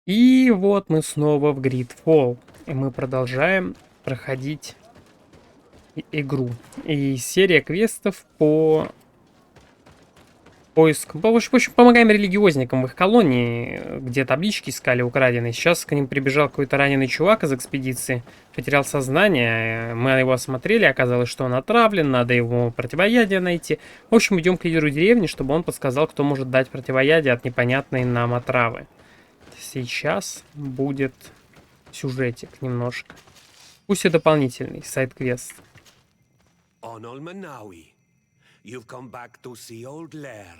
И вот мы снова в GreedFall. И мы продолжаем проходить игру. И серия квестов по поиску. В общем, помогаем религиозникам в их колонии, где таблички искали украденные. Сейчас к ним прибежал какой-то раненый чувак из экспедиции. Потерял сознание. Мы его осмотрели. Оказалось, что он отравлен. Надо ему противоядие найти. В общем, идем к лидеру деревни, чтобы он подсказал, кто может дать противоядие от непонятной нам отравы. Сейчас будет сюжетик немножко. Пусть и дополнительный сайд-квест. You've come back to see old Lair.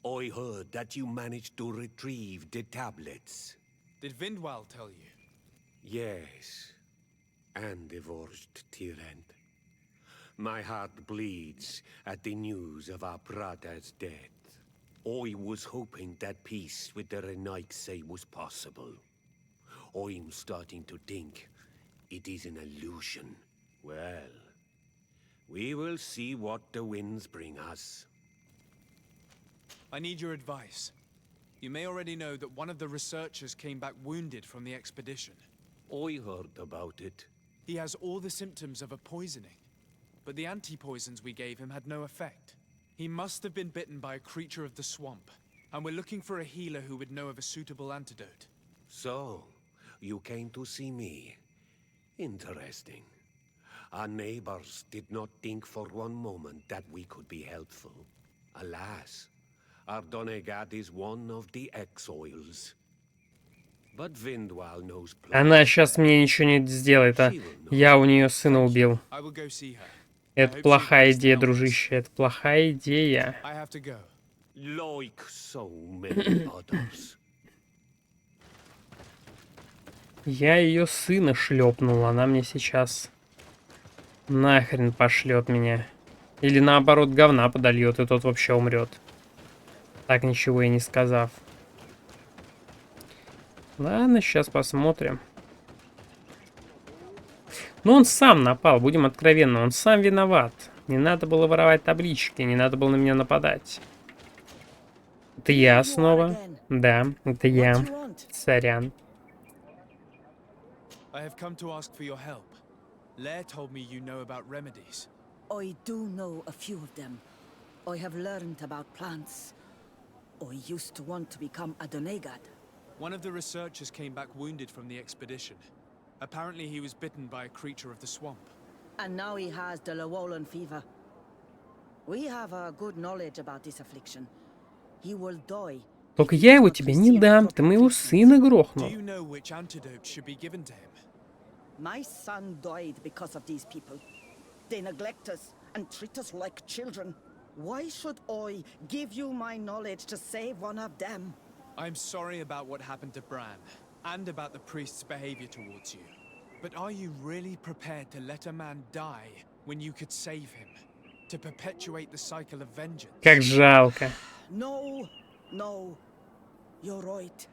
I heard that you managed to retrieve the tablets. Did Vindwal tell you? Yes, and divorced tyrant. My heart bleeds at the news of our brother's death. I was hoping that peace with the Renaigse was possible. I'm starting to think it is an illusion. Well, we will see what the winds bring us. I need your advice. You may already know that one of the researchers came back wounded from the expedition. I heard about it. He has all the symptoms of a poisoning, but the anti-poisons we gave him had no effect. He must have been bitten by a creature of the swamp, and we're looking for a healer who would know of a suitable antidote. So, you came to see me. Interesting. Our neighbors did not think for one moment that we could be helpful. Alas, our Donegat is one of the exiles. But Vindwal knows Она сейчас мне ничего не сделает, а я у нее сына убил. I will go see her. Это плохая идея, дружище, это плохая идея. I have to go. Like so many others. Я ее сына шлепнул, она мне сейчас нахрен пошлет меня. Или наоборот говна подольет, и тот вообще умрет. Так ничего и не сказав. Ладно, сейчас посмотрим. Ну, он сам напал, будем откровенны. Он сам виноват. Не надо было воровать таблички, не надо было на меня нападать. Это я снова. Да, это я. Сорян. I have come to ask for your help. Lair told me you know about remedies. I do know a few of them. I have learned about plants. I used to want to become a Donegat. One of the researchers came back wounded from the expedition. Apparently he was bitten by a creature of the swamp. And now he has the Llewellyn fever. We have a good knowledge about this affliction. He will die. Только я его тебе не дам, ты моего сына грохнул. Do you know which antidote should be given to him? My son died because of these people. They neglect us and treat us like children. Why should I give you my knowledge to save one of them? I'm sorry about what happened to Bran, and about the priest's behavior towards you. But are you really prepared to let a man die when you could save him? To perpetuate the cycle of vengeance? Как жалко. No, no. You're right.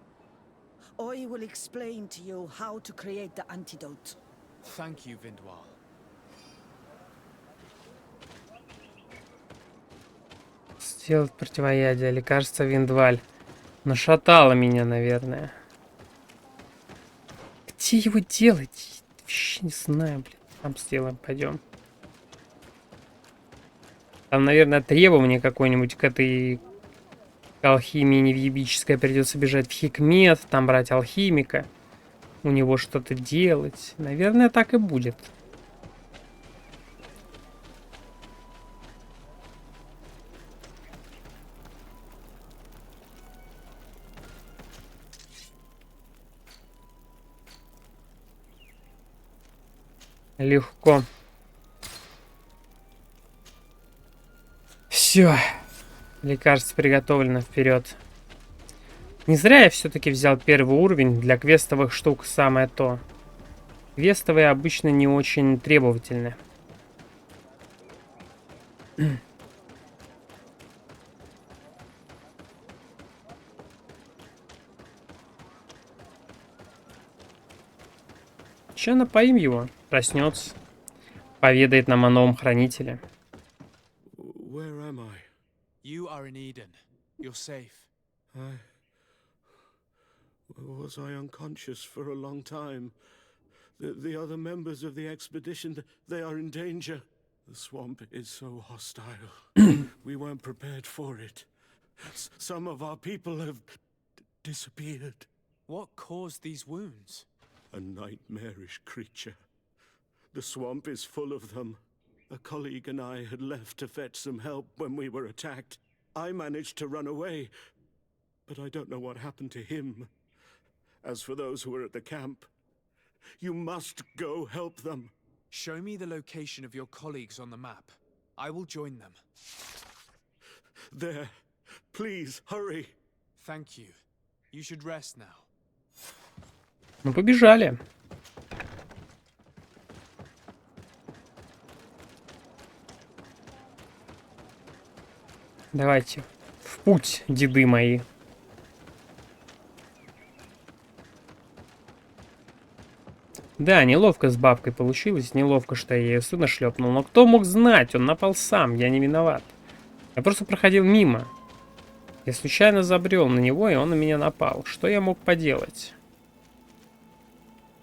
I will explain to you how to create the antidote. Thank you, Vindwal. Сделать противоядие. Лекарство Виндваль. Нашатало меня, наверное. Где его делать? Вообще не знаю, блин. Там сделаем, пойдем. Там, наверное, требование какое-нибудь к этой алхимии невъебической. Придется бежать в Хикмет, там брать алхимика. У него что-то делать. Наверное, так и будет. Легко. Все. Лекарство приготовлено. Вперед. Не зря я все-таки взял первый уровень. Для квестовых штук самое то. Квестовые обычно не очень требовательны. Сейчас напоим его. Проснется. Поведает нам о новом хранителе. Where am I? You are in Eden. You're safe. Was I unconscious for a long time? The other members of the expedition, they are in danger. The swamp is so hostile. We weren't prepared for it. Some of our people have disappeared. What caused these wounds? A nightmarish creature. The swamp is full of them. A colleague and I had left to fetch some help when we were attacked. I managed to run away, but I don't know what happened to him. As for those who were at the camp, you must go help them. Show me the location of your colleagues on the map. I will join them. There. Please, hurry. Thank you. You should rest now. Ну, побежали. Давайте. В путь, деды мои. Да, неловко с бабкой получилось. Неловко, что я ее сына шлепнул. Но кто мог знать? Он напал сам. Я не виноват. Я просто проходил мимо. Я случайно забрел на него, и он на меня напал. Что я мог поделать?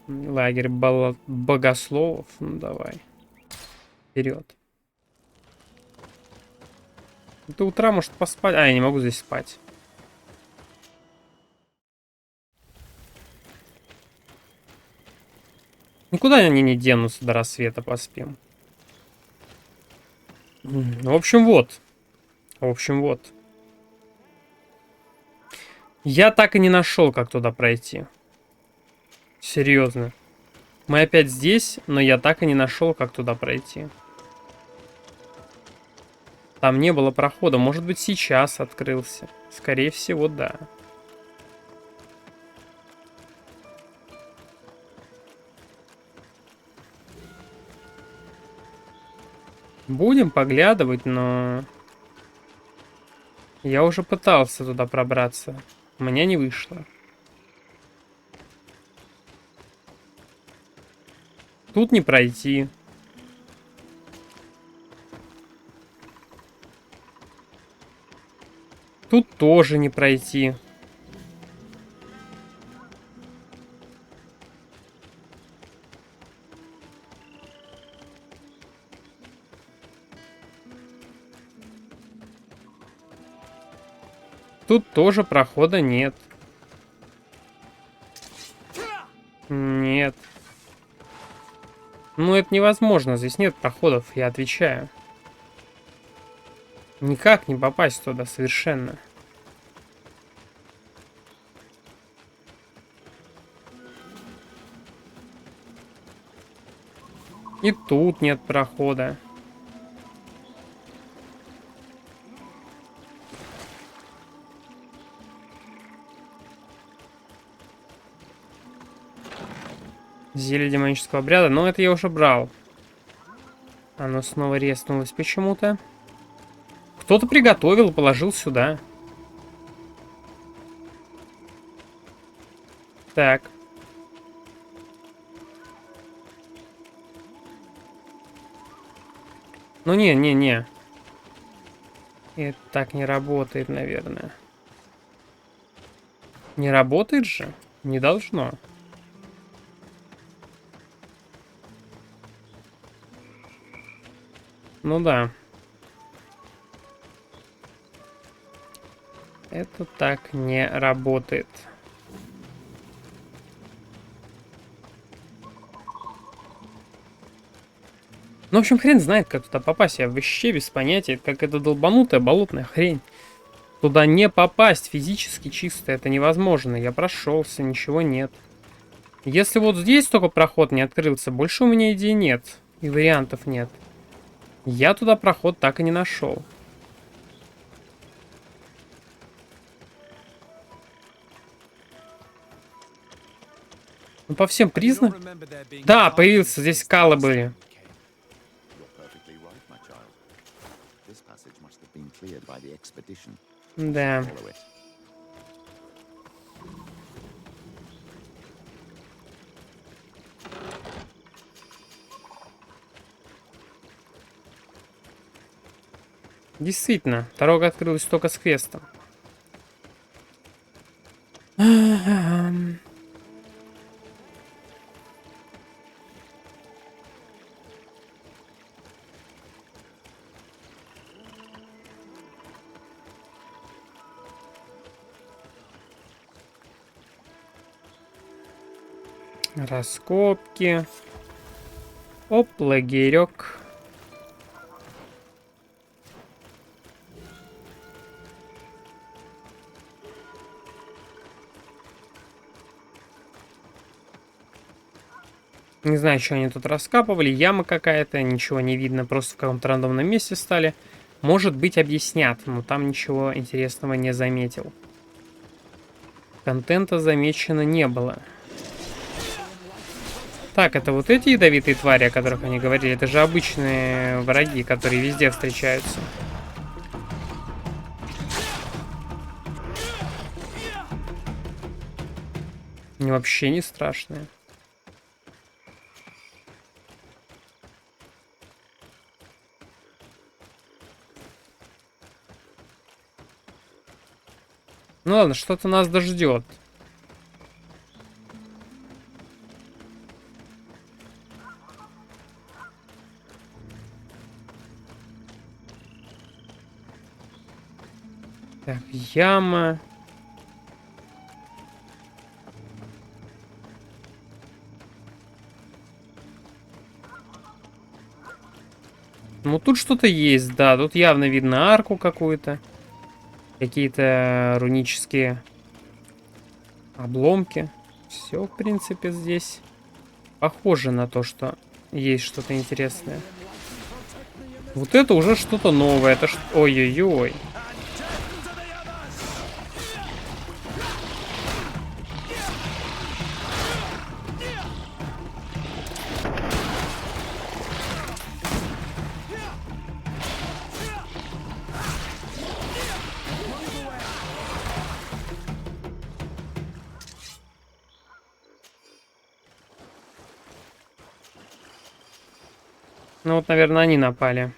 Лагерь богословов. Ну, давай. Вперед. До утра, может, поспать. А, я не могу здесь спать. Никуда они не денутся, до рассвета поспим. В общем, вот. Я так и не нашел, как туда пройти. Серьезно. Мы опять здесь, но я так и не нашел, как туда пройти. Там не было прохода. Может быть, сейчас открылся. Скорее всего, да. Будем поглядывать, но... Я уже пытался туда пробраться. У меня не вышло. Тут не пройти. Тут тоже не пройти. Тут тоже прохода нет. Нет. Ну, это невозможно. Здесь нет проходов, я отвечаю. Никак не попасть туда совершенно. И тут нет прохода. Зелье демонического обряда. Но это я уже брал. Оно снова реснулось почему-то. Кто-то приготовил и положил сюда. Так. Ну не. Это так не работает, наверное. Не работает же? Не должно. Ну да. Это так не работает. Ну, в общем, хрен знает, как туда попасть. Я вообще без понятия, как это долбанутая болотная хрень. Туда не попасть физически чисто, это невозможно. Я прошелся, ничего нет. Если вот здесь только проход не открылся, больше у меня идей нет. И вариантов нет. Я туда проход так и не нашел. Ну, по всем признакам... Да, появился, здесь скалы были. Да. Действительно, дорога открылась только с квестом. Раскопки. Оп, лагерек. Не знаю, что они тут раскапывали. Яма какая-то, ничего не видно. Просто в каком-то рандомном месте стали. Может быть, объяснят, но там ничего интересного не заметил. Контента замечено не было. Так, это вот эти ядовитые твари, о которых они говорили. Это же обычные враги, которые везде встречаются. Они вообще не страшные. Ну ладно, что-то нас дождет. Так, яма. Ну тут что-то есть, да. Тут явно видно арку какую-то. Какие-то рунические обломки. Все, в принципе, здесь похоже на то, что есть что-то интересное. Вот это уже что-то новое. Это что? Ой-ой-ой. Ну вот, наверное, они напали.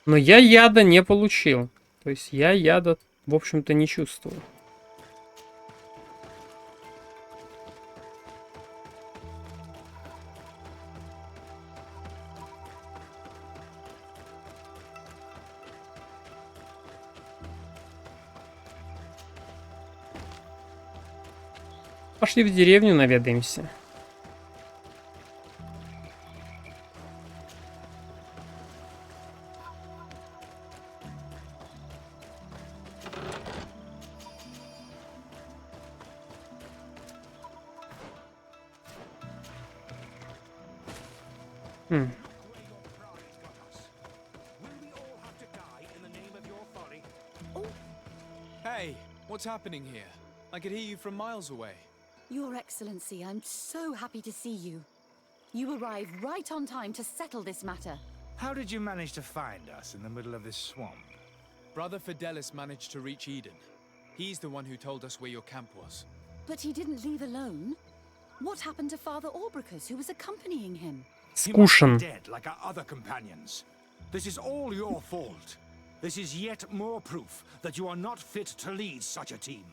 Но я яда не получил. То есть я яда, в общем-то, не чувствую. Пошли в деревню, наведаемся. Hey, what's happening here? I could hear you from miles away. Your Excellency, I'm so happy to see you. You arrived right on time to settle this matter. How did you manage to find us in the middle of this swamp? Brother Fidelis managed to reach Eden. He's the one who told us where your camp was. But he didn't leave alone. What happened to Father Orbricus, who was accompanying him? He must be Скушен. dead like our other companions. This is all your fault. This is yet more proof that you are not fit to lead such a team.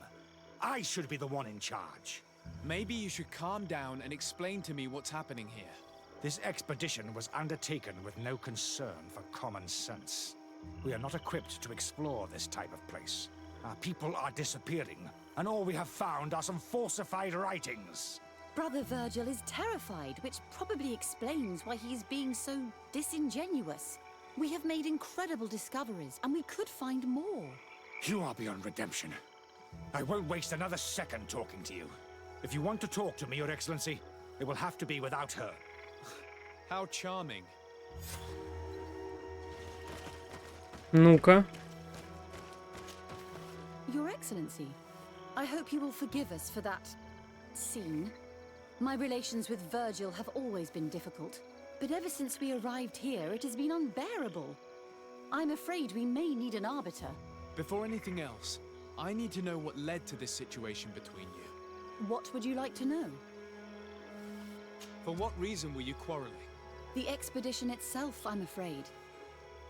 I should be the one in charge. Maybe you should calm down and explain to me what's happening here. This expedition was undertaken with no concern for common sense. We are not equipped to explore this type of place. Our people are disappearing, and all we have found are some falsified writings. Brother Virgil is terrified, which probably explains why he is being so disingenuous. We have made incredible discoveries, and we could find more. You are beyond redemption. I won't waste another second talking to you. If you want to talk to me, Your Excellency, it will have to be without her. How charming. Ну-ка. Your Excellency, I hope you will forgive us for that scene. My relations with Virgil have always been difficult, but ever since we arrived here, it has been unbearable. I'm afraid we may need an arbiter. Before anything else, I need to know what led to this situation between you. What would you like to know? For what reason were you quarreling? The expedition itself, I'm afraid.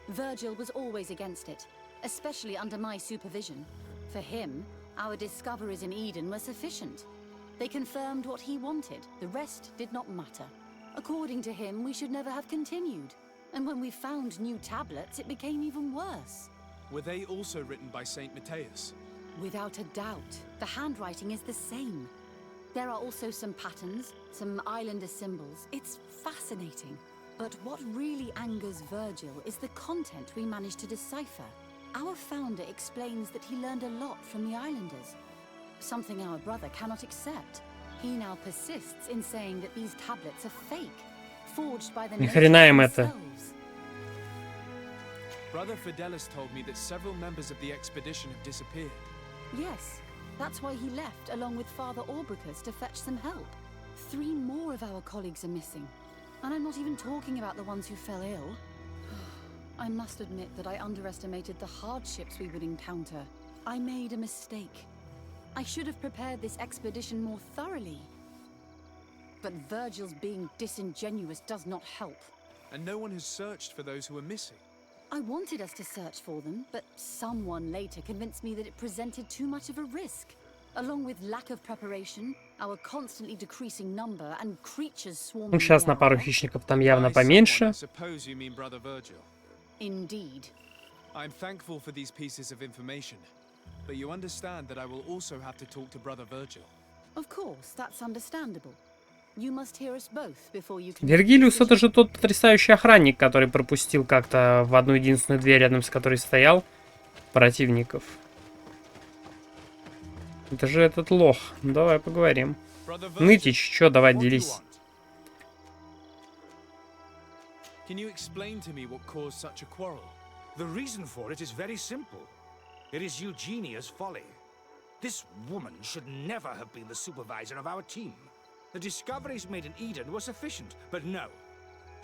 Virgil was always against it, especially under my supervision. For him, our discoveries in Eden were sufficient. They confirmed what he wanted. The rest did not matter. According to him, we should never have continued. And when we found new tablets, it became even worse. Were they also written by Saint Matteus? Without a doubt, the handwriting is the same. There are also some patterns, some islander symbols. It's fascinating. But what really angers Virgil is the content we managed to decipher. Our founder explains that he learned a lot from the islanders. Something our brother cannot accept. He now persists in saying that these tablets are fake, forged by the Ни хрена им natives это. themselves. Brother Fidelis told me that several members of the expedition have disappeared. Yes, that's why he left along with Father Orbricus to fetch some help. 3 more of our colleagues are missing. And I'm not even talking about the ones who fell ill. I must admit that I underestimated the hardships we would encounter. I made a mistake. I should have prepared this expedition more thoroughly. But Virgil's being disingenuous does not help. And no one has searched for those who are missing. I wanted us to search for them, but someone later convinced me that it presented too much of a risk. Along with lack of preparation, our constantly decreasing number and creatures swarming. Ну, сейчас на пару хищников там явно By поменьше. someone, I suppose you mean Brother Virgil. Indeed. I'm thankful for these pieces of information, but you understand that I will also have to talk to Brother Virgil. Of course, that's understandable. You must hear us both before you can. Вергилиус — это же тот потрясающий охранник, который пропустил как-то в одну единственную дверь, рядом с которой стоял противников. Это же этот лох. Давай поговорим. Brother Virgil, Нытич, чё, давай, What do you делись. want? can you explain to me what caused such a quarrel? The reason for it is very simple. It is Eugenia's folly. This woman should never have been the supervisor of our team. The discoveries made in Eden were sufficient, but no.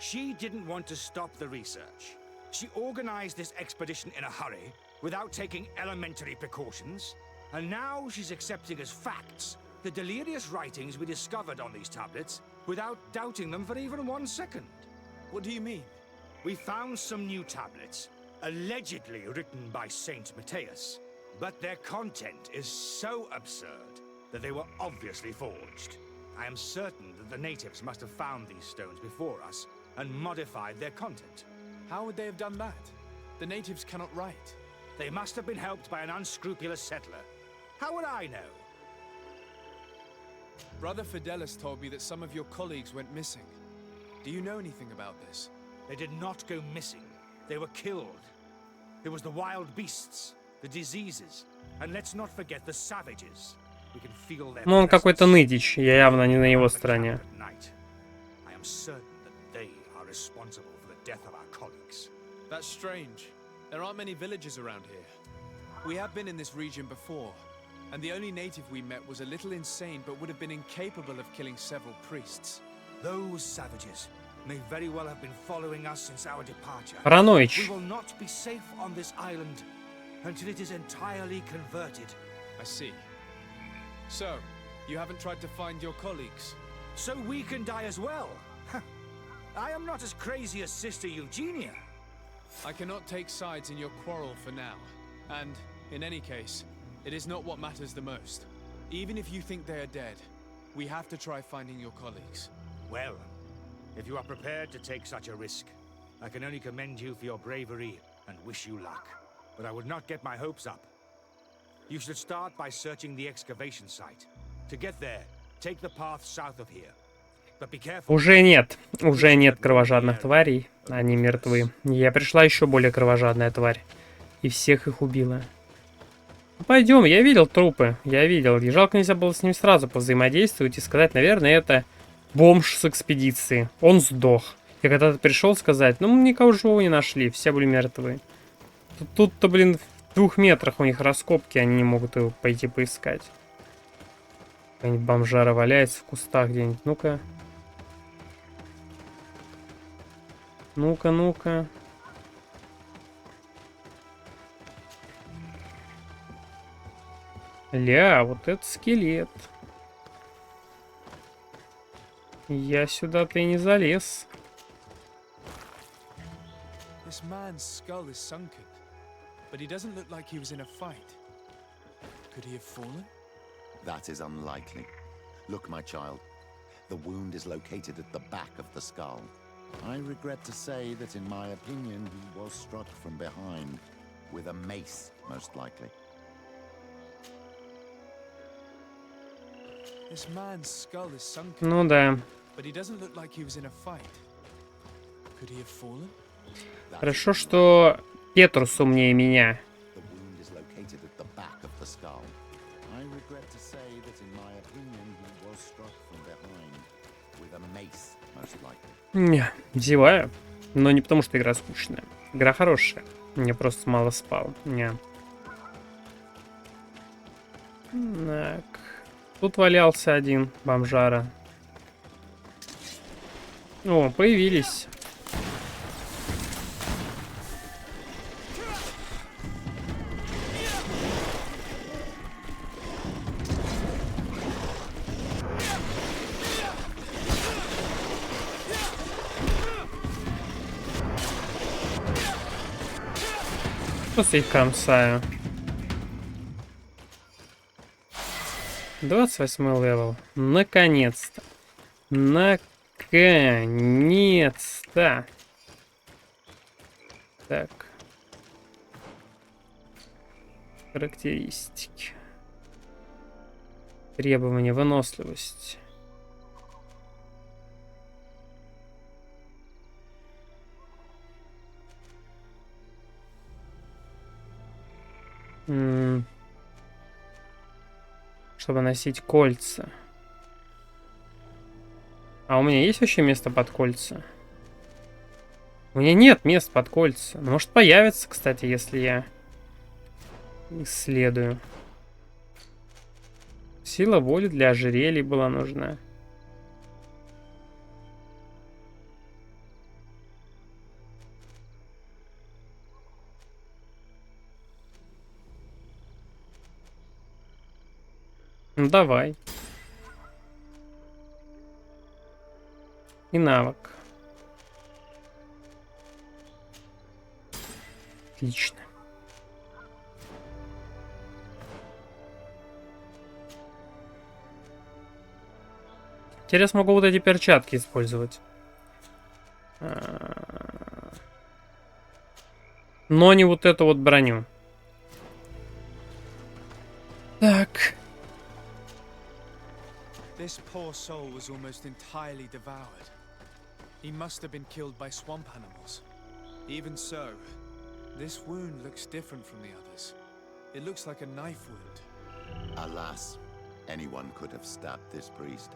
She didn't want to stop the research. She organized this expedition in a hurry, without taking elementary precautions, and now she's accepting as facts the delirious writings we discovered on these tablets, without doubting them for even 1 second. What do you mean? We found some new tablets, allegedly written by Saint Matteus, but their content is so absurd that they were obviously forged. I am certain that the natives must have found these stones before us and modified their content. How would they have done that? The natives cannot write. They must have been helped by an unscrupulous settler. How would I know? Brother Fidelis told me that some of your colleagues went missing. Do you know anything about this? They did not go missing. They were killed. It was the wild beasts, the diseases, and let's not forget the savages. We can feel their Ну, он какой-то presence. нытич. Я явно не на его Around the стороне. camp at night. I am certain that they are responsible for the death of our colleagues. That's strange. There aren't many villages around here. We have been in this region before, and the only native we met was a little insane but would have been incapable of killing several priests. Those savages may very well have been following us since our departure. Параноич. We will not be safe on this island until it is entirely converted. I see. So, you haven't tried to find your colleagues? So we can die as well. I am not as crazy as Sister Eugenia. I cannot take sides in your quarrel for now. And, in any case, it is not what matters the most. Even if you think they are dead, we have to try finding your colleagues. Well, if you are prepared to take such a risk, I can only commend you for your bravery and wish you luck. But I would not get my hopes up. You should start by searching the excavation site. To get there, take the path south of here. But be careful. Уже нет кровожадных тварей. Они мертвы. Я пришла еще более кровожадная тварь. И всех их убила. Пойдем, я видел трупы. Я видел. И жалко, нельзя было с ним сразу повзаимодействовать и сказать, наверное, это бомж с экспедиции. Он сдох. Я когда-то пришел сказать, ну, никого живого не нашли. Все были мертвы. Тут-то, блин, в 2 метрах у них раскопки. Они не могут его пойти поискать. Какая-нибудь бомжара валяется в кустах где-нибудь. Ну-ка. Ну-ка, ну-ка. Ля, вот это скелет. Я сюда-то и не залез. This man's skull is sunken, but he doesn't look like he was in a fight. Could he have fallen? That is unlikely. Look, my child. The wound is located at the back of the skull. I regret to say that, in my opinion, he was struck from behind. With a mace, most likely. This man's skull is sunken, Ну да. but he doesn't look like he was in a fight. Could he have fallen? Хорошо, что Петрус умнее меня. The wound is located at the back of the skull. I regret to say that in my opinion he was struck from behind with a mace, most likely. Не, зеваю. Но не потому, что игра скучная. Игра хорошая. Я просто мало спал. Не. Так. Тут валялся один бомжара. О, появились. Просто их кромсаю. 28 левел. Наконец-то. Наконец-то. Так. Характеристики. Требования, выносливость. Чтобы носить кольца. А у меня есть вообще место под кольца? У меня нет мест под кольца. Ну, может, появится, кстати, если я исследую. Сила воли для ожерелий была нужна. Ну, давай. И навык. Отлично. Теперь я смогу вот эти перчатки использовать. Но не вот эту вот броню. Так. This poor soul was almost entirely devoured. He must have been killed by swamp animals. Even so, this wound looks different from the others. It looks like a knife wound. Alas, anyone could have stabbed this priest.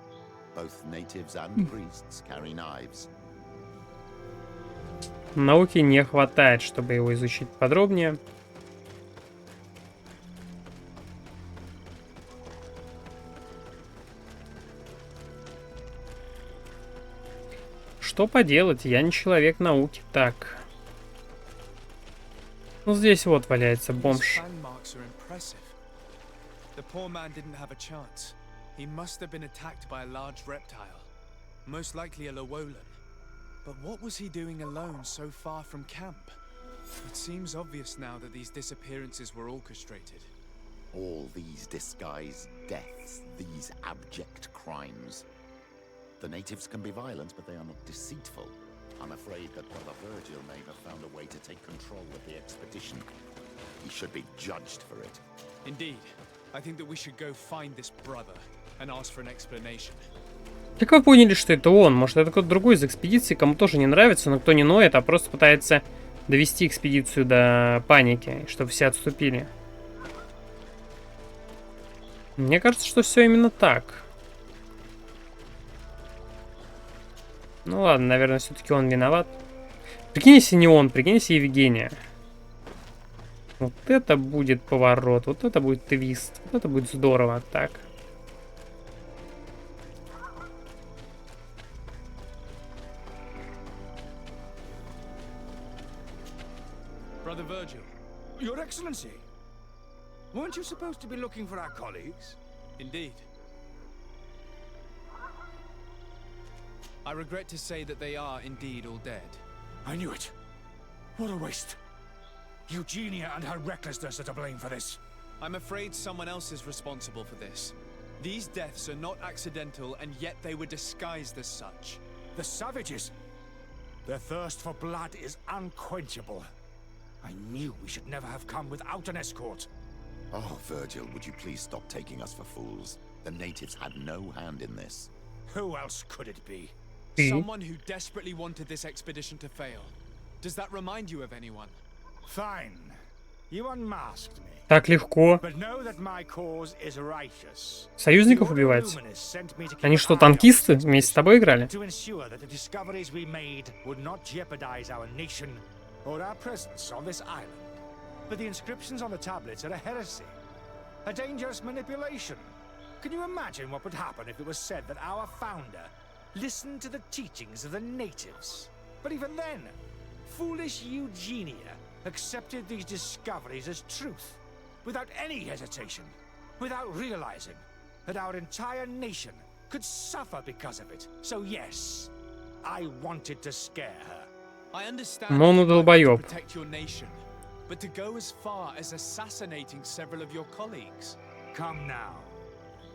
Both natives and priests carry knives. Науки не хватает, чтобы его изучить подробнее. Что поделать, я не человек науки. Так. Ну, здесь вот валяется бомж. The poor man didn't have a chance. He must have been attacked by a large reptile, most likely a Llewellyn. But what was he doing alone so far from camp? It seems obvious now that these disappearances were orchestrated. All these disguised deaths, these abject crimes. The natives can be violent, but they are not deceitful. I'm afraid that Brother Virgil may have found a way to take control of the expedition. He should be judged for it. Indeed. I think that we should go find this brother and ask for an explanation. Как вы поняли, что это он? Может, это кто-то другой из экспедиции, кому тоже не нравится, но кто не ноет, а просто пытается довести экспедицию до паники, чтобы все отступили. Мне кажется, что все именно так. Ну ладно, наверное, все-таки он виноват. Прикинь, если не он, прикинь, если Евгения. Вот это будет поворот, вот это будет твист, вот это будет здорово, так. Brother Virgil. Your Excellency, weren't you supposed to be looking for our colleagues? Indeed. I regret to say that they are indeed all dead. I knew it. What a waste. Eugenia and her recklessness are to blame for this. I'm afraid someone else is responsible for this. These deaths are not accidental, and yet they were disguised as such. The savages. Their thirst for blood is unquenchable. I knew we should never have come without an escort. Oh, Virgil, would you please stop taking us for fools? The natives had no hand in this. Who else could it be? Someone who desperately wanted this expedition to fail. Does that remind you of anyone? Fine. You unmasked me. Так легко. But know that my cause is righteous. Союзников убивать? Они что, танкисты? Вместе с тобой играли? To ensure that the discoveries we made would not jeopardize our nation or our presence on this island. But the inscriptions on the tablets are a heresy, a dangerous manipulation. Can you imagine what would happen if it was said that our founder listened to the teachings of the natives? But even then, foolish Eugenia accepted these discoveries as truth, without any hesitation, without realizing that our entire nation could suffer because of it. So yes, I wanted to scare her. I understand Но он you wanted to долбоёб. protect your nation, but to go as far as assassinating several of your colleagues. Come now.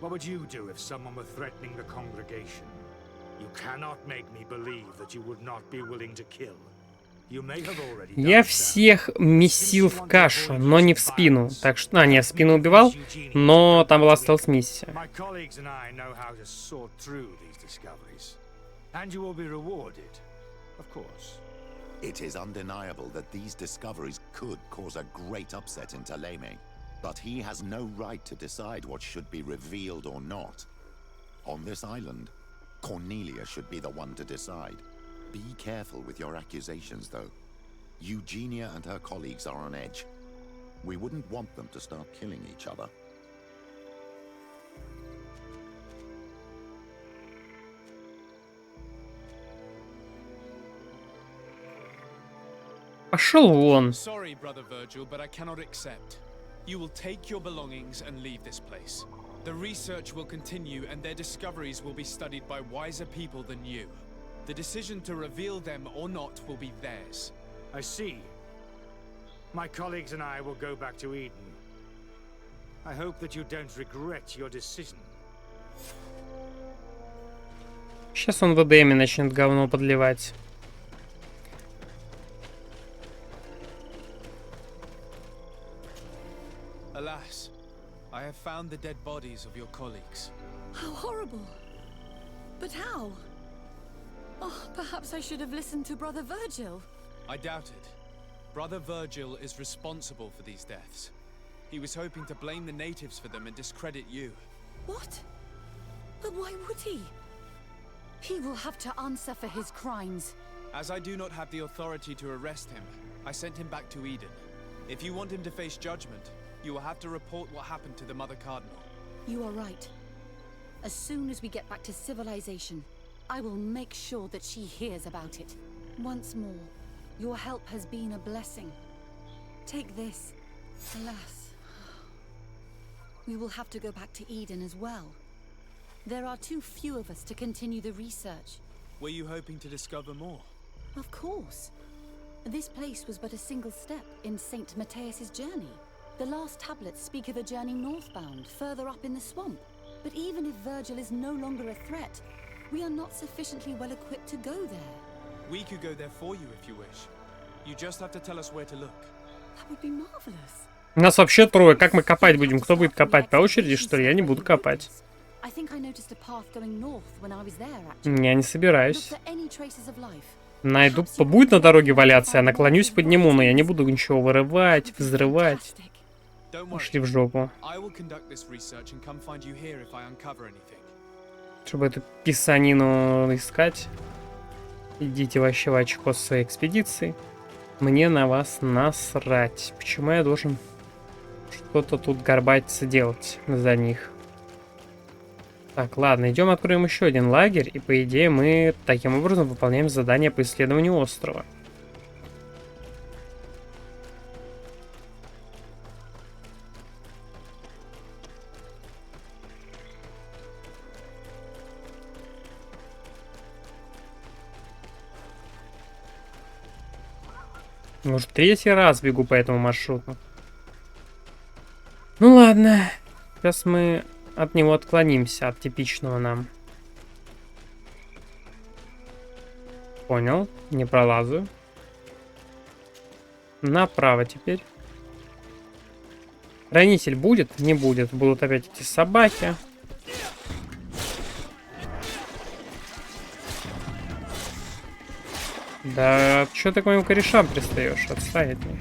What would you do if someone were threatening the congregation? You cannot make me believe that you would not be willing to kill. You may have already done Я so. всех месил в кашу, но не в спину. Так что... А, не, в спину убивал, но там была стелс-миссия. My colleagues and I know how to sort through these discoveries. And you will be rewarded, of course. It is undeniable that these discoveries could cause a great upset in Taleme. But he has no right to decide what should be revealed or not. On this island, Cornelia should be the one to decide. Be careful with your accusations, though. Eugenia and her colleagues are on edge. We wouldn't want them to start killing each other. Пошел вон. Sorry, Brother Virgil, but I cannot accept. You will take your belongings and leave this place. The research will continue and their discoveries will be studied by wiser people than you. The decision to reveal them or not will be theirs. I see. My colleagues and I will go back to Eden. I hope that you don't regret your decision. Сейчас он в ВДМе начнет говно подливать. Alas, I have found the dead bodies of your colleagues. How horrible. But how? Oh, perhaps I should have listened to Brother Virgil. I doubt it. Brother Virgil is responsible for these deaths. He was hoping to blame the natives for them and discredit you. What? But why would he? He will have to answer for his crimes. As I do not have the authority to arrest him, I sent him back to Eden. If you want him to face judgment, you will have to report what happened to the Mother Cardinal. You are right. As soon as we get back to civilization, I will make sure that she hears about it. Once more, your help has been a blessing. Take this. Alas, we will have to go back to Eden as well. There are too few of us to continue the research. Were you hoping to discover more? Of course. This place was but a single step in Saint Matteus's journey. The last tablets speak of a journey northbound, further up in the swamp. But even if Virgil is no longer a threat, we are not sufficiently well equipped to go there. We could go there for you if you wish. You just have to tell us where to look. That would be marvelous. Нас вообще трое. Как мы копать будем? Кто будет копать? По очереди, что ли? Я не буду копать. I think I noticed a path going north when I was there, actually. Я не собираюсь. Look for any traces of life. Найду, будет на дороге валяться, я наклонюсь, подниму, но я не буду ничего вырывать, взрывать. Don't worry. Пошли в жопу. I will conduct this research and come find you here if I uncover anything. Чтобы эту писанину искать, идите вообще в очко с своей экспедиции. Мне на вас насрать. Почему я должен что-то тут горбатиться делать за них? Так, ладно, идем откроем еще один лагерь, и по идее мы таким образом выполняем задание по исследованию острова. Может, третий раз бегу по этому маршруту. Ну ладно, сейчас мы от него отклонимся, от типичного нам. Понял, не пролазу. Направо теперь. Хранитель будет? Не будет. Будут опять эти собаки. Да, что ты к моим корешам пристаешь? Отстань от них.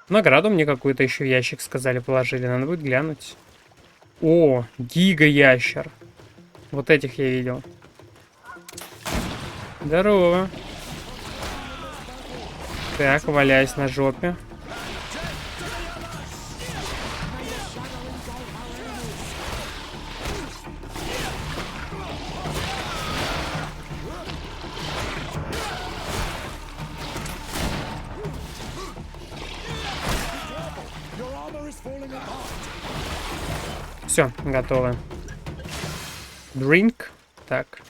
Награду мне какую-то еще в ящик, сказали, положили. Надо будет глянуть. О, гига-ящер. Вот этих я видел. Здорово. Так, валяюсь на жопе. Все, готово. Drink. Так.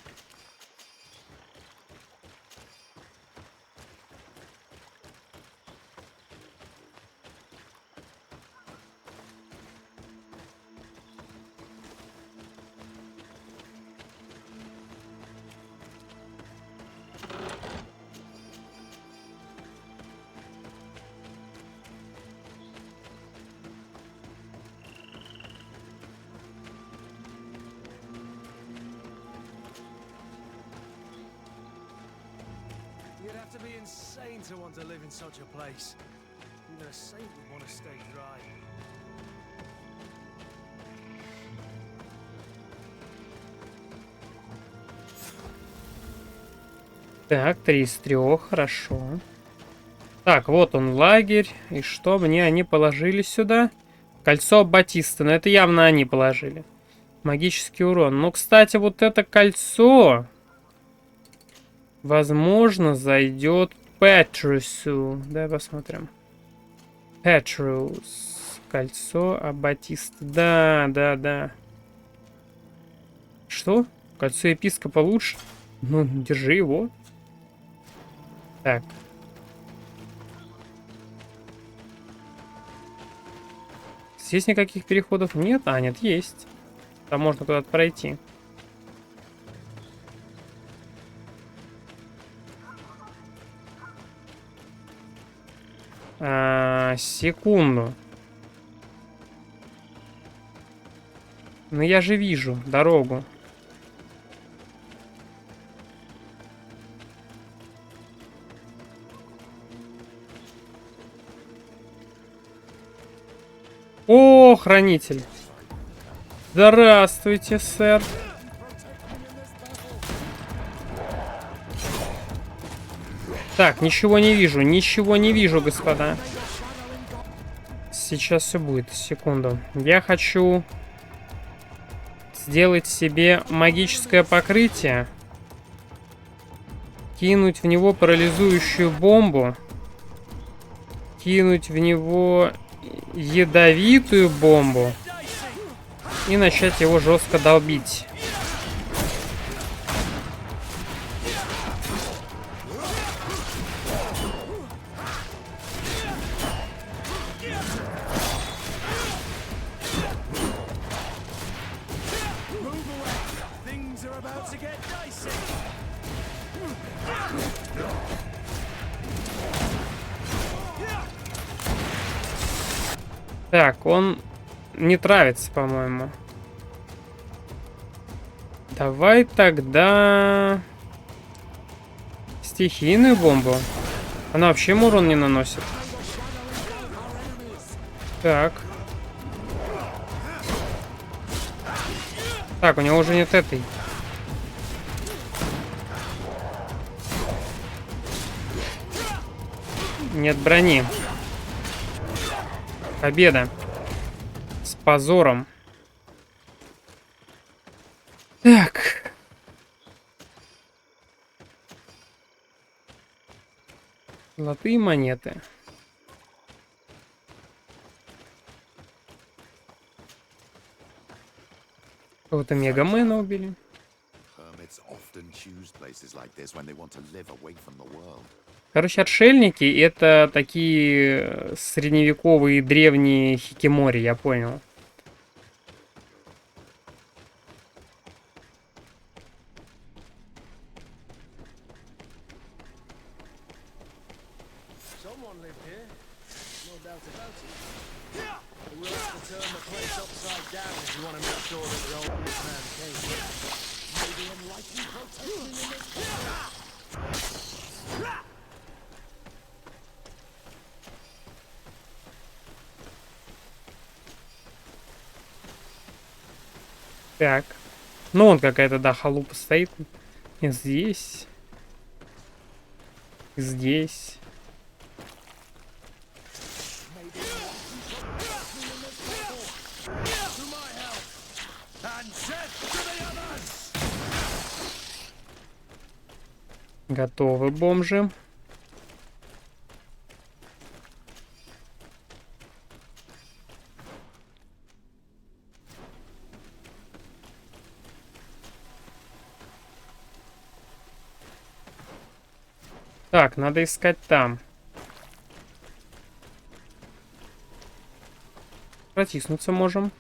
You'd have to be insane to want to live in such a place. Even a saint would want to stay dry. Так, 3 из 3, хорошо. Так, вот он, лагерь. И что мне они положили сюда? Кольцо Батиста. Но это явно они положили. Магический урон. Ну, кстати, вот это кольцо, возможно, зайдет Петрусу. Давай посмотрим. Петрус. Кольцо Аббатиста. Да, да, да. Что? Кольцо епископа лучше? Ну, держи его. Так. Здесь никаких переходов нет? А, нет, есть. Там можно куда-то пройти. Секунду. Ну я же вижу дорогу. О, хранитель. Здравствуйте, сэр. Так, ничего не вижу, господа. Сейчас все будет, секунду. Я хочу сделать себе магическое покрытие. Кинуть в него парализующую бомбу. Кинуть в него ядовитую бомбу. И начать его жестко долбить. Так, он не травится, по-моему. Давай тогда стихийную бомбу. Она вообще ему урон не наносит. Так. Так, у него уже нет этой. Нет брони. Победа. С позором. Так. Золотые монеты. Кого-то Мегамена убили. Короче, отшельники — это такие средневековые древние хикимори, я понял. Someone lived here, no doubt about it. We'll have to turn the place upside Так. Ну, вон какая-то, да, халупа стоит. И здесь. И здесь. Готовы, бомжи. Так, надо искать там. Протиснуться можем.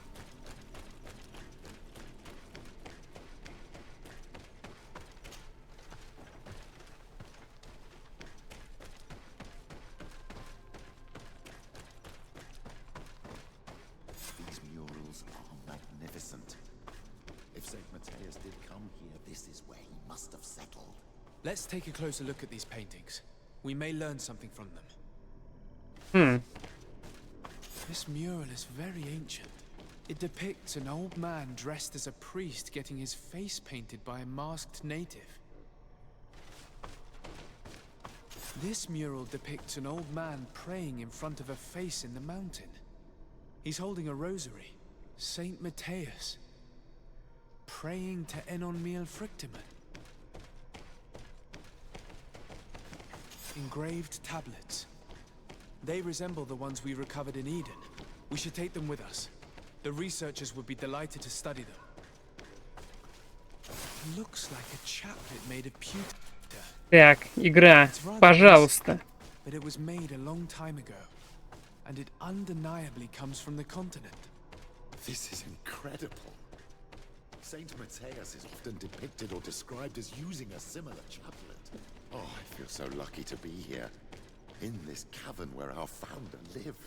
These murals are magnificent. If Saint Matteus did come here, this is where he must have settled. Let's take a closer look at these paintings. We may learn something from them. This mural is very ancient. It depicts an old man dressed as a priest getting his face painted by a masked native. This mural depicts an old man praying in front of a face in the mountain. He's holding a rosary. Saint Matteus. Praying to Enon Miel Frictimen. Engraved tablets. They resemble the ones we recovered in Eden. We should take them with us. The researchers would be delighted to study them. It looks like a chaplet made of pewter. Так, игра, пожалуйста. But it was made a long time ago. And it undeniably comes from the continent. This is incredible. Saint Matteus is often depicted or described as using a similar chaplet. Oh, I feel so lucky to be here, in this cavern where our founder lived.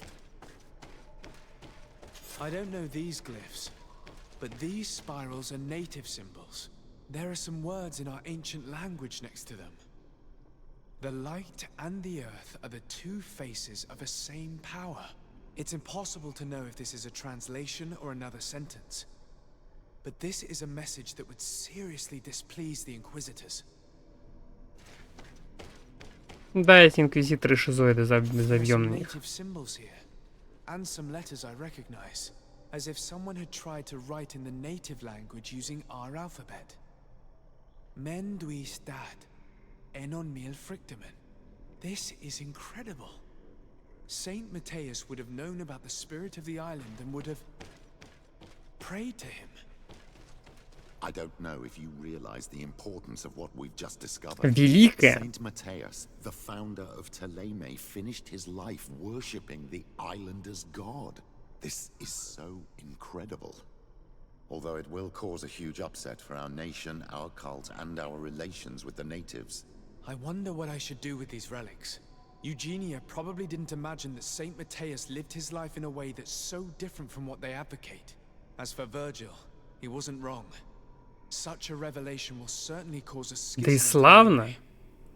I don't know these glyphs, but these spirals are native symbols. There are some words in our ancient language next to them. The light and the earth are the two faces of a same power. It's impossible to know if this is a translation or another sentence. But this is a message that would seriously displease the Inquisitors. Да, эти инквизиторы шизоиды There's some забьемные. native symbols here, and some letters I recognize, as if someone had tried to write in the native language using our alphabet. Menduis dad, enon mil frictimen. This is incredible. Saint Matteus would have known about the spirit of the island and would have prayed to him. I don't know if you realize the importance of what we've just discovered. Великая. Saint Matteus, the founder of Teleme, finished his life worshipping the islanders' god. This is so incredible. Although it will cause a huge upset for our nation, our cult, and our relations with the natives. I wonder what I should do with these relics. Eugenia probably didn't imagine that Saint Matteus lived his life in a way that's so different from what they advocate. As for Virgil, he wasn't wrong. Such a revelation will certainly cause a schism. Да и славно.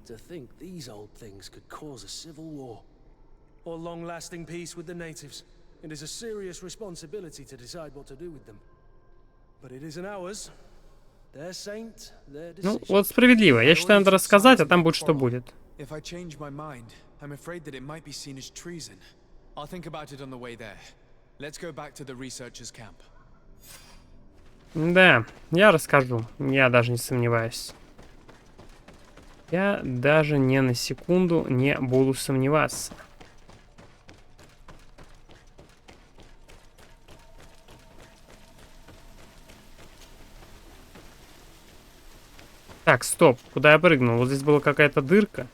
To think these old things could cause a civil war. Or long-lasting peace with the natives. It is a serious responsibility to decide what to do with them. But it isn't ours. Their saint, their Ну, decision. вот справедливо. Я считаю, надо рассказать, а там будет, что будет. If I change my mind, I'm afraid that it might be seen as treason. I'll think about it on the way there. Let's go back to the researchers' camp. Да, я расскажу. Я даже не сомневаюсь. Я даже ни на секунду не буду сомневаться. Так, стоп. Куда я прыгнул? Вот здесь была какая-то дырка.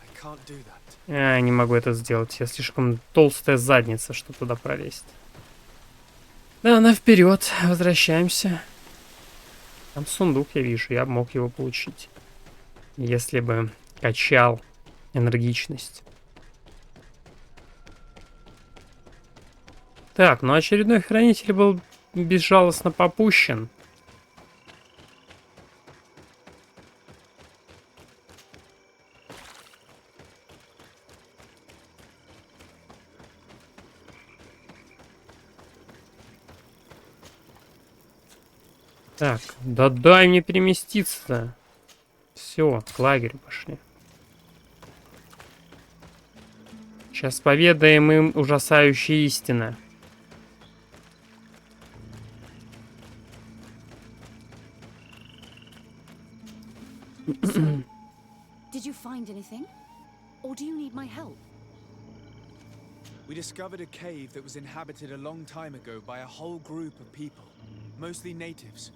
I can't do that. А, не могу это сделать. Я слишком толстая задница, чтобы туда пролезть. Да, на вперед. Возвращаемся. Там сундук, я вижу. Я мог его получить. Если бы качал энергичность. Так, ну очередной хранитель был безжалостно попущен. Так, да дай мне переместиться. Все, к лагерю пошли. Сейчас поведаем им ужасающие истины. Did you find anything? Or do you need my help? We discovered a cave that was inhabited a long time ago by a whole group of people, mostly natives,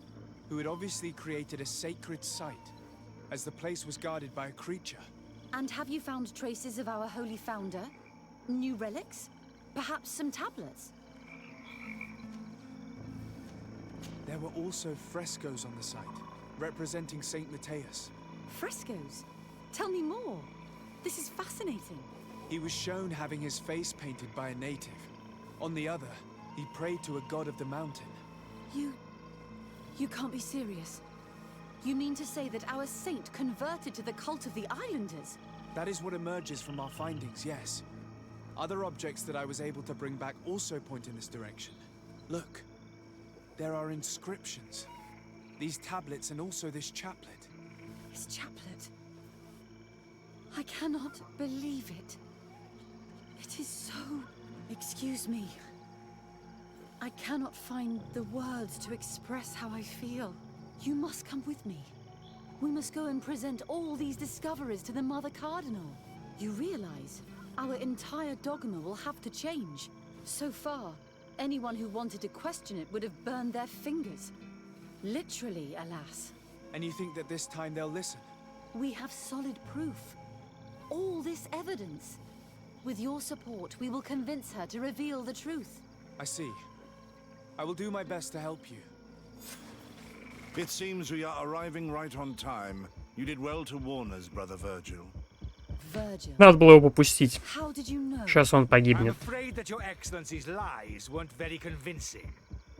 who had obviously created a sacred site, as the place was guarded by a creature. And have you found traces of our holy founder? New relics? Perhaps some tablets? There were also frescoes on the site, representing Saint Matteus. Frescoes? Tell me more. This is fascinating. He was shown having his face painted by a native. On the other, he prayed to a god of the mountain. You can't be serious. You mean to say that our saint converted to the cult of the islanders? That is what emerges from our findings, yes. Other objects that I was able to bring back also point in this direction. Look, there are inscriptions. These tablets and also this chaplet. This chaplet. I cannot believe it. It is so... Excuse me. I cannot find the words to express how I feel. You must come with me. We must go and present all these discoveries to the Mother Cardinal. You realize our entire dogma will have to change. So far, anyone who wanted to question it would have burned their fingers. Literally, alas. And you think that this time they'll listen? We have solid proof. All this evidence. With your support, we will convince her to reveal the truth. I see. I will do my best to help you. It seems we are arriving right on time. You did well to warn us, Brother Virgil. Virgil. Надо было его попустить. How did you know? Сейчас он I'm погибнет. afraid that your excellency's lies weren't very convincing.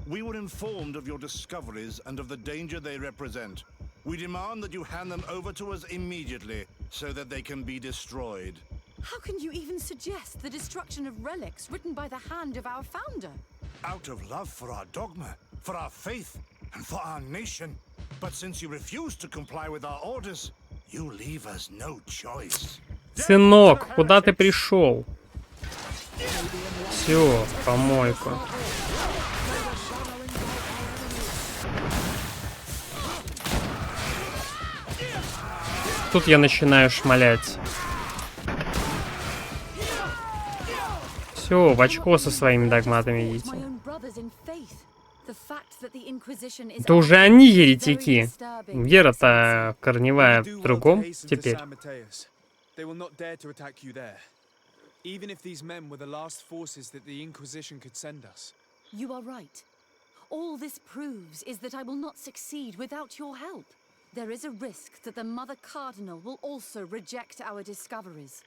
We were informed of your discoveries and of the danger they represent. We demand that you hand them over to us immediately, so that they can be destroyed. How can you even suggest the destruction of relics written by the hand of our founder? Out of love for our dogma, for our faith, and for our nation. But since you refuse to comply with our orders, you leave us no choice. Сынок, куда ты пришел? Все, помойку. Тут я начинаю шмалять. Все, в очко со своими догматами идите. Это уже они еретики. Вера-то корневая в другом теперь. They will not dare to attack you there. Even if these men were the last forces that the Inquisition could send us. You are right. All this proves is that I will not succeed without your help. There is a risk that the Mother Cardinal will also reject our discoveries.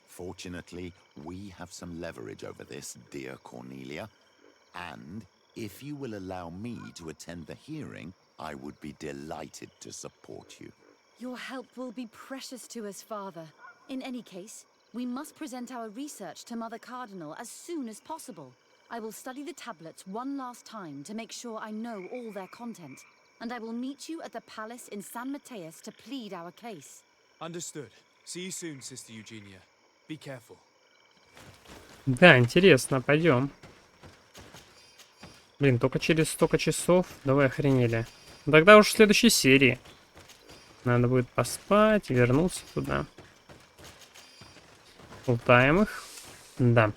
Fortunately, we have some leverage over this, dear Cornelia. And if you will allow me to attend the hearing, I would be delighted to support you. Your help will be precious to us, Father. In any case, we must present our research to Mother Cardinal as soon as possible. I will study the tablets one last time to make sure I know all their content. And I will meet you at the palace in San Mateus to plead our case. Understood. See you soon, Sister Eugenia. Be careful. Да, интересно, пойдем. Блин, только через столько часов. Давай, охренели. Тогда уж в следующей серии. Надо будет поспать, вернуться туда. Лутаем их. Да.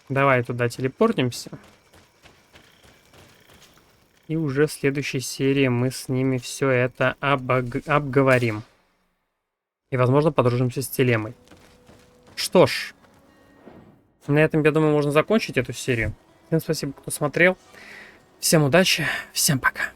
Давай туда телепортимся. И уже в следующей серии мы с ними все это обговорим. И, возможно, подружимся с Телемой. Что ж. На этом, я думаю, можно закончить эту серию. Всем спасибо, кто смотрел. Всем удачи, всем пока.